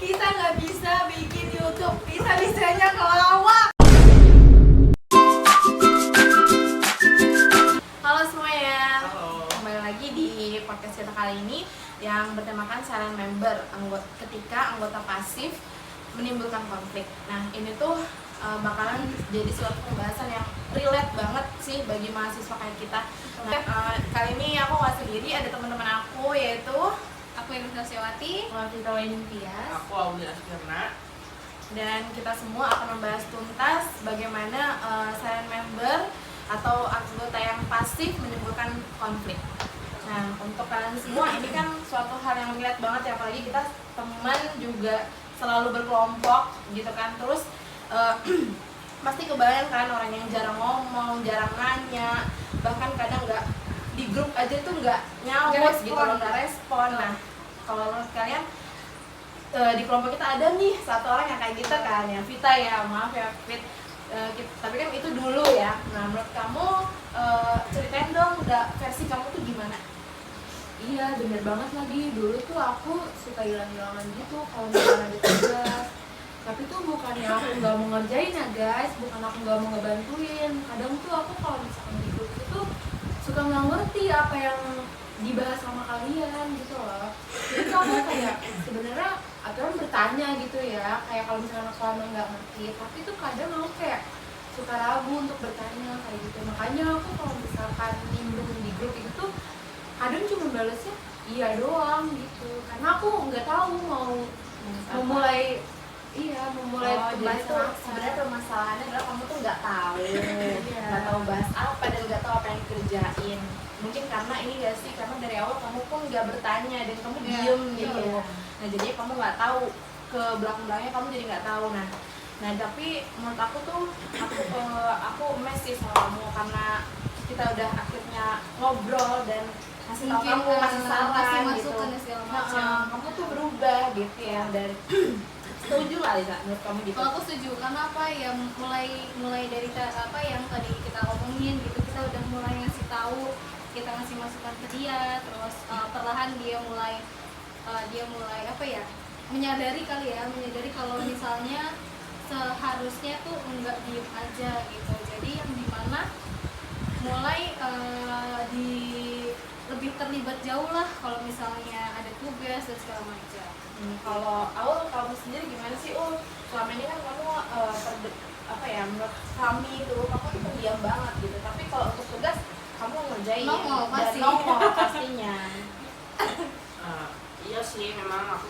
Kita nggak bisa bikin YouTube, bisa-bisanya ngelawak. Halo semuanya. Halo. Kembali lagi di podcast kita kali ini yang bertemakan silent member, ketika anggota pasif menimbulkan konflik. Nah, ini tuh bakalan jadi suatu pembahasan yang relate banget sih bagi mahasiswa kayak kita. Nah, kali ini aku nggak sendiri, ada teman-teman aku, yaitu Aku Ibu Sosiawati, Vita Tias, Aku Audi Askirna. dan kita semua akan membahas tuntas bagaimana silent member atau anggota yang pasif menimbulkan konflik. Nah, untuk kalian semua ini kan suatu hal yang relate banget ya, apalagi kita teman juga selalu berkelompok gitu kan. Terus pasti kebayang kan orang yang jarang ngomong, jarang nanya, bahkan kadang nggak di grup aja tuh nggak nyaut gitu loh, nggak respon. Nah, kalau menurut kalian di kelompok kita ada nih satu orang yang kayak gitu kan, ya Vita ya, maaf ya Fit. Tapi kan itu dulu ya. Nah, menurut kamu ceritain dong, versi kamu tuh gimana? Iya, bener banget lagi. Dulu tuh aku suka hilang-hilangan gitu kalau misalnya ada tugas. Tapi tuh bukannya aku nggak mau ngerjain ya guys, bukan aku nggak mau ngebantuin. Kadang tuh aku kalau misalkan di grup itu tuh suka nggak ngerti apa yang dibahas sama kalian gitu loh. Jadi tuh aku kayak sebenarnya aturan bertanya gitu ya, kayak kalau misalkan aku emang nggak ngerti. Tapi tuh kadang aku kayak suka ragu untuk bertanya kayak gitu. Makanya aku kalau misalkan nimbrung di grup itu tuh kadang cuma balesnya iya doang gitu, karena aku nggak tahu mau memulai Jadi tuh sebenarnya permasalahannya adalah kamu tuh nggak tahu, nggak tahu bahas apa dan nggak tahu apa yang dikerjain. Mungkin karena ini gak sih, karena dari awal kamu pun nggak bertanya dan kamu diem gitu. Nah, jadi kamu nggak tahu ke belakang-belakangnya, kamu jadi nggak tahu. Nah tapi menurut aku tuh aku emes sih sama kamu, karena kita udah akhirnya ngobrol dan kasih tahu kamu, kasih saran kasih gitu. masukan dan segala macam. Kamu tuh berubah gitu ya, dari setuju lah Lisa, menurut kamu gitu? Kalau aku setuju, karena apa ya, mulai dari apa yang tadi kita omongin gitu, kita udah mulai ngasih tahu, kita ngasih masukan ke dia, terus perlahan dia mulai apa ya, menyadari kalau misalnya seharusnya tuh enggak diem aja gitu. Jadi yang dimana mulai lebih terlibat jauh lah kalau misalnya ada tugas dan segala macam. Kalau Aul, kamu sendiri gimana sih Ul? Selama ini kan kamu menurut kami itu kamu tuh pendiam banget gitu. Tapi kalau untuk tugas kamu ngerjain Nongol dan pasti. nongol pastinya. Iya sih, memang aku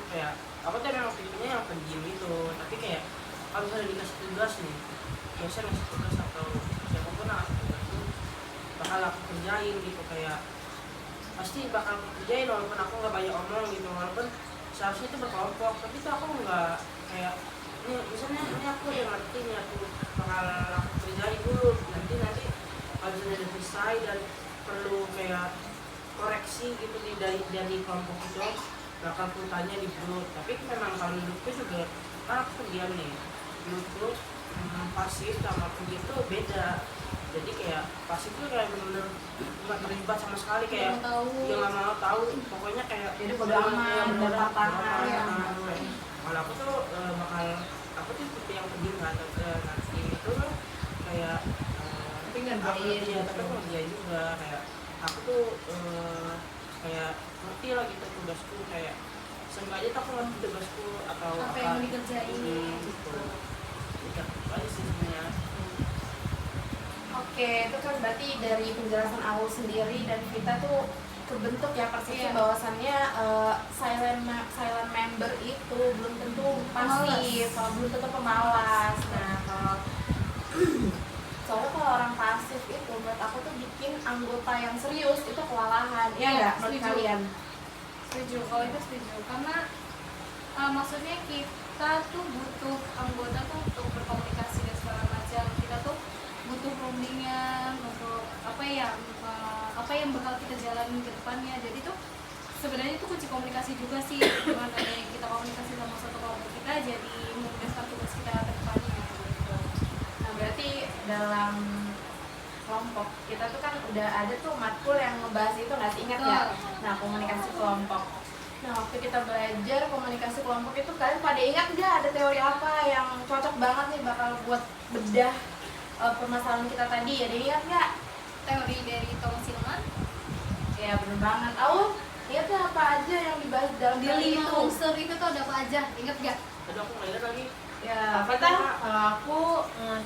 tuh memang tipenya yang pendiam itu. Tapi kayak kalau misalnya dikasih tugas nih, biasanya ngasih tugas atau siapapun yang ngasih tugas tuh bakal aku kerjain gitu, kayak pasti bakal aku kerjain walaupun aku nggak banyak omong gitu, walaupun seharusnya itu berkelompok. Tapi tuh aku nggak kayak ini, misalnya ini aku udah ngerti nih, aku bakal aku kerjain dulu, nanti kalau misalnya udah selesai dan perlu kayak koreksi gitu dari kelompok itu bakal aku tanya di grup. Tapi memang kalau di grupku juga kan aku pendiam nih, grupku pasif sama pendiam tuh beda. Jadi kayak pasif tuh kayak bener-bener nggak terlibat sama sekali, kayak dia nggak mau tahu, pokoknya kayak Jadi bodo amat, dapat tangan. Kalau aku tuh aku tuh tipe yang pendiam kan, nanti itu kayak Tapi ngerjain iya, tapi aku ngerjain juga, kayak aku tuh kayak ngerti lah gitu tugasku, kayak seenggaknya tuh aku ngerti tugasku atau Apa yang mau dikerjain gitu. Itu aja sih sebenarnya. Oke, itu kan berarti dari penjelasan Aul sendiri dan Vita tuh kebentuk ya persepsi bahwasannya silent member itu belum tentu pasif, belum tentu pemalas. Nah, soalnya kalau orang pasif itu menurut aku tuh bikin anggota yang serius itu kewalahan. Iya nggak menurut setuju. kalian? Setuju, kalau itu setuju, karena maksudnya kita tuh butuh anggota tuh untuk berkomunikasi dan segala macam. Kita tuh butuh rombongan untuk apa yang bakal kita jalanin ke depannya. Jadi tuh sebenarnya itu kunci komunikasi juga sih, gimana nih kita komunikasi sama satu kelompok kita, jadi memudahkan tugas kita ke depannya gitu. Nah, berarti dalam kelompok kita tuh kan udah ada tuh matkul yang ngebahas itu, nggak sih, ingat ya? Nah, komunikasi kelompok Nah, waktu kita belajar komunikasi kelompok itu, kalian pada ingat nggak ada teori apa yang cocok banget nih bakal buat bedah permasalahan kita tadi? Ada ingat nggak? Teori dari Thomas Hillman. Ya bener banget. Ingat nggak apa aja yang dibahas dalam Di teori 5 itu? unsur itu tuh ada apa aja? Ingat gak? Aduh aku nggak ingat lagi. Ya, Apa kita tuh? kalau aku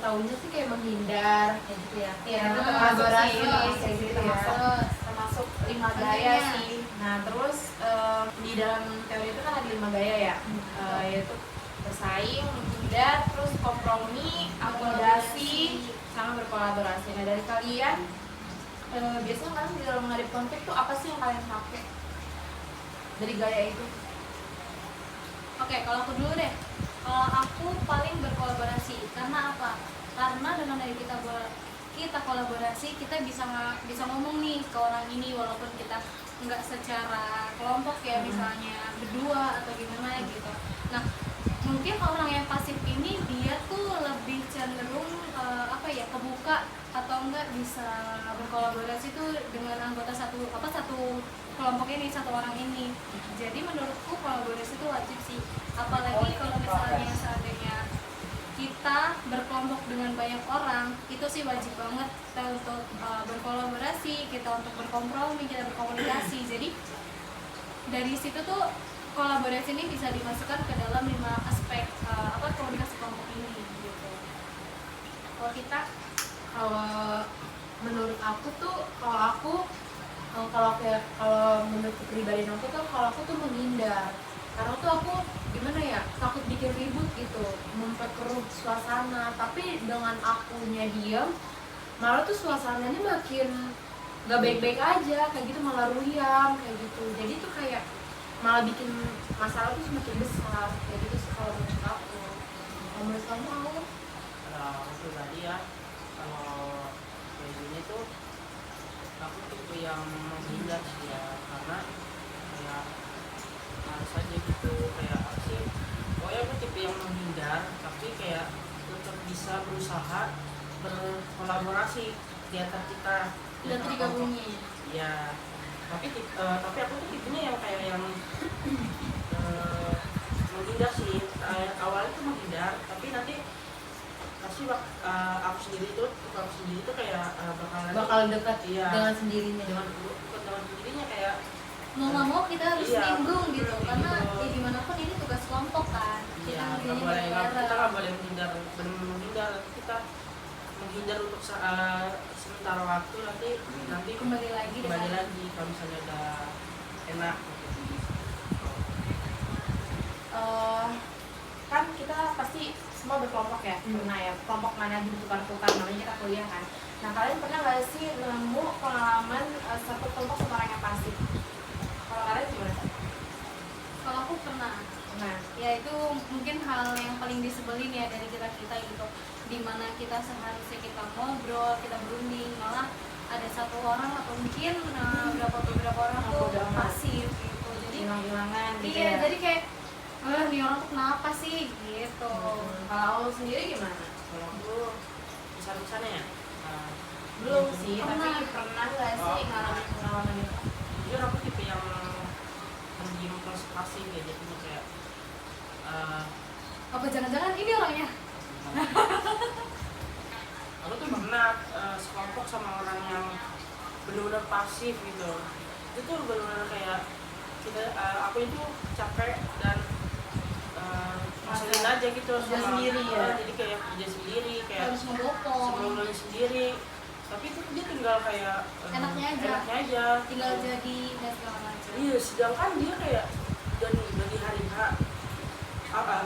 tahunya sih kayak menghindar kayak gitu ya. Ya, Itu itu termasuk termasuk sih, sih, kayak gitu ya. termasuk 5 gaya Tentunya. sih. Nah terus di dalam teori itu kan ada 5 gaya ya, yaitu bersaing, menghindar, terus kompromi, akomodasi, sama berkolaborasi. Nah dari kalian biasanya kalian di dalam menghadapi konflik tuh apa sih yang kalian pakai dari gaya itu? Oke, kalau aku dulu deh. Kalau aku paling berkolaborasi. Karena apa? Karena dengan dari kita kolaborasi, kita bisa ngomong nih ke orang ini walaupun kita nggak secara kelompok ya, misalnya berdua atau gimana gitu. Nah, mungkin orang yang pasif ini dia tuh lebih cenderung kebuka atau enggak bisa berkolaborasi tuh dengan anggota satu kelompok ini, satu orang ini. Jadi menurutku kolaborasi itu wajib sih, apalagi kalau misalnya seandainya kita berkelompok dengan banyak orang, itu sih wajib banget kita untuk berkolaborasi, kita untuk berkompromi, kita berkomunikasi. Jadi dari situ tuh kolaborasi ini bisa dimasukkan ke dalam 5 aspek komunikasi kelompok ini gitu. Kalau kita Kalau menurut aku tuh, kalau menurut kepribadian aku tuh, kalau aku tuh menghindar. Karena tuh aku gimana ya, takut bikin ribut gitu, memperkeruh suasana. Tapi dengan akunya diam, malah tuh suasananya makin gak baik-baik aja, kayak gitu, malah ruyam kayak gitu. Jadi tuh kayak malah bikin masalah tuh semakin besar kayak gitu sih kalau menurut aku. Kalau menurut kamu aku? Aku pribadi ya, kalau kayak gini tuh aku tipe yang menghindar sih ya, karena kayak males aja gitu, kayak apa sih, pokoknya aku tipe yang menghindar tapi kayak tetap bisa berusaha berkolaborasi di antara kita di Dan antara digabungin. kelompok. Ya, tapi aku tuh tipenya yang kayak yang menghindar sih. Awalnya tuh menghindar, tapi nanti pasti aku sendiri tuh kayak Bakal dekat iya, dengan sendirinya. dengan sendirinya kayak Mau nggak mau kita harus Iya, nimbrung gitu, gitu. karena ya gimana pun ini tugas kelompok kan. iya, Kita kita ngerjainnya nggak boleh menghindar, benar-benar menghindar. Kita menghindar untuk sementara waktu, nanti kembali lagi kembali lagi kalau misalnya udah enak gitu. Kan kita pasti semua berkelompok ya, pernah ya, kelompok mana ditukar-tukar, namanya kita kuliah kan. Nah kalian pernah nggak sih nemu pengalaman satu kelompok sama orang yang pasif? Kalau kalian gimana? Kalau aku pernah, Nah, ya itu mungkin hal yang paling disebelin ya dari kita gitu, dimana kita seharusnya kita ngobrol, kita berunding, malah ada satu orang atau mungkin beberapa orang tuh Bodo amat. pasif gitu. Jadi hilang-hilangan gitu iya, ya. jadi kayak nih orang tuh kenapa sih gitu. Kalau sendiri gimana? Kalau aku besar-besarnya ya, Belum sih, Pernah. tapi pernah nggak sih ngalamin pengalaman itu? jujur aku tipe yang pendiam plus pasif ya, jadi kayak Apa jangan-jangan ini orangnya? aku tuh pernah sekelompok sama orang yang benar-benar pasif gitu. Itu tuh benar-benar kayak aku itu capek dan ngeselin aja gitu Kerja sama sendiri ya? jadi kayak kerja sendiri, kayak Harus mendukung, semuanya sendiri, tapi itu dia tinggal kayak Enaknya aja. Tinggal jadi dan segala macam. iya, sedangkan dia kayak dari hari H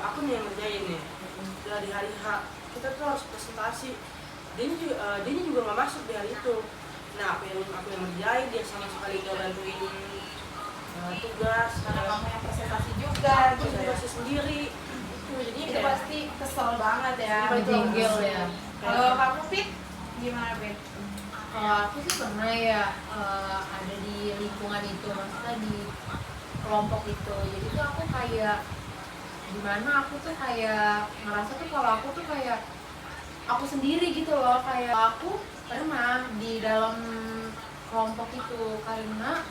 aku nih yang ngerjain nih, dari hari H kita tuh harus presentasi, dia juga nggak masuk di hari itu. Nah aku yang ngerjain, dia sama sekali nggak bantuin tugas, Karena kamu yang presentasi juga, aku gitu ya. tugasnya sendiri itu, jadi Itu kayak pasti kesel banget ya. Jengkel ya. Kalau kamu Pit, gimana Pit? Kalau aku sih pernah ya ada di lingkungan itu, maksudnya di kelompok itu. Jadi tuh aku kayak gimana, aku tuh kayak ngerasa tuh kalau aku tuh kayak aku sendiri gitu loh. Kayak aku pernah di dalam kelompok itu karena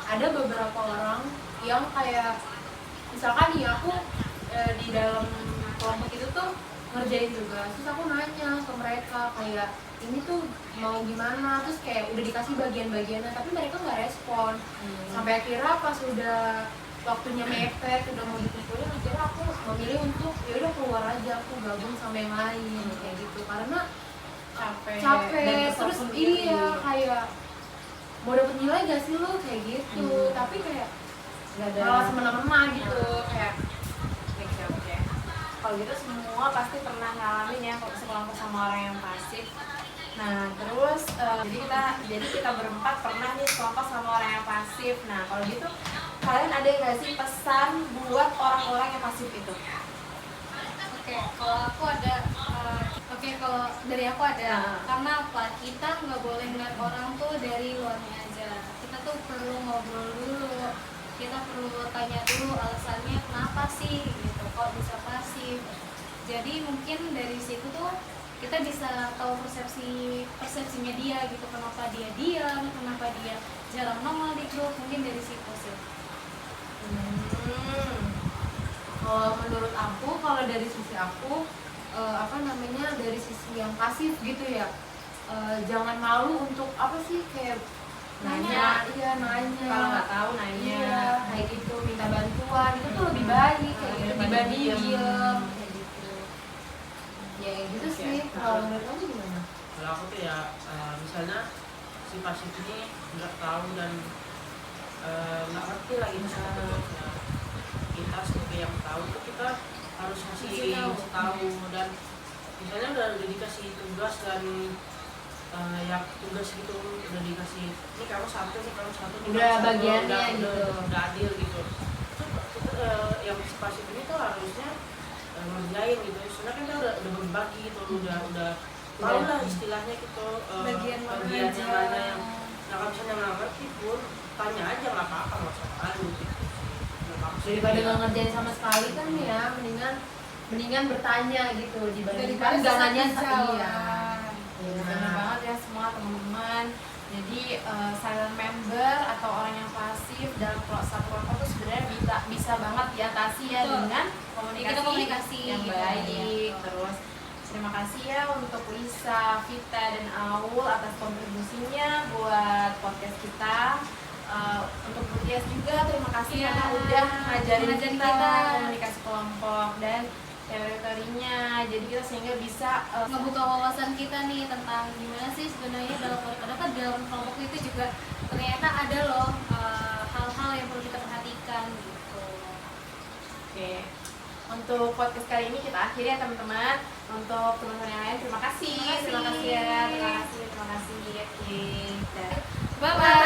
ada beberapa orang yang kayak misalkan nih aku di dalam kelompok itu tuh ngerjain tugas, terus aku nanya ke mereka kayak ini tuh mau gimana, terus kayak udah dikasih bagian-bagiannya tapi mereka nggak respon. Sampai akhirnya pas udah waktunya mepet, udah mau dikumpulin, akhirnya aku memilih untuk ya udah keluar aja, aku gabung sama yang lain kayak gitu karena capek dan terus kesel sendiri. iya kayak mau dapet nilai gak sih lo kayak gitu, tapi kayak Nggak ada. malah semena-mena gitu kayak Oke. Kalau gitu semua pasti pernah ngalamin ya kalau sekelompok sama orang yang pasif. Nah terus jadi kita berempat pernah nih sekelompok sama orang yang pasif. Nah kalau gitu kalian ada nggak sih pesan buat orang-orang yang pasif itu? Oke, kalau aku ada, kalau dari aku ada, Nah. karena apa? Kita nggak boleh ngeliat orang tuh dari luarnya aja. Kita tuh perlu ngobrol dulu, kita perlu tanya dulu alasannya kenapa sih gitu, kok bisa pasif. Jadi mungkin dari situ tuh kita bisa tahu persepsinya dia gitu, kenapa dia diam, kenapa dia jarang nongol di grup, mungkin dari situ sih. kalau menurut aku, kalau dari sisi aku dari sisi yang pasif gitu ya, jangan malu untuk apa sih kayak Nanya. iya nanya Kalau nggak tahu nanya. iya kayak gitu, minta bantuan itu tuh lebih baik kayak gitu dibanding diem kayak gitu ya gitu Oke. sih. Kalau menurut kamu gimana? Kalau aku tuh ya misalnya si pasif ini nggak tahu dan nggak ngerti lagi sama tugasnya, kita sebagai yang tahu tuh kita harus ngasih tahu. Dan misalnya udah dikasih tugas dan ya tugas gitu udah dikasih ini kamu satu nih kamu satu nih, Udah kamu satu, bagiannya udah, gitu. udah adil gitu. Itu yang si pasif ini tuh harusnya ngerjain gitu, soalnya kan kita udah berbagi gitu, udah tahu lah istilahnya gitu, Bagian mana bagiannya aja. mana yang kalau misalnya nggak ngerti pun tanya aja nggak apa-apa, nggak usah malu gitu. Daripada nggak ngerjain sama sekali kan ya mendingan bertanya gitu dibandingkan nggak nanya iya. Benar banget ya semua teman-teman. Jadi silent member atau orang yang pasif dalam satu kelompok itu sebenarnya bisa banget diatasi ya. Betul. dengan Kita komunikasi yang gitu. baik. Terus terima kasih ya untuk Lisa, Vita, dan Aul atas kontribusinya buat podcast kita. Untuk Mutias juga terima kasih Iya. karena udah ngajarin Ngajarin kita kita. komunikasi kelompok dan teori-teorinya, jadi kita sehingga bisa Ngebuka wawasan kita nih tentang gimana sih sebenarnya dalam kelompok itu juga ternyata ada loh hal-hal yang perlu kita perhatikan gitu. Oke. Untuk podcast kali ini kita akhiri ya teman-teman. Untuk teman-teman yang lain terima kasih. Terima kasih. Terima kasih ya. Terima kasih. Oke. Dah. Bye bye.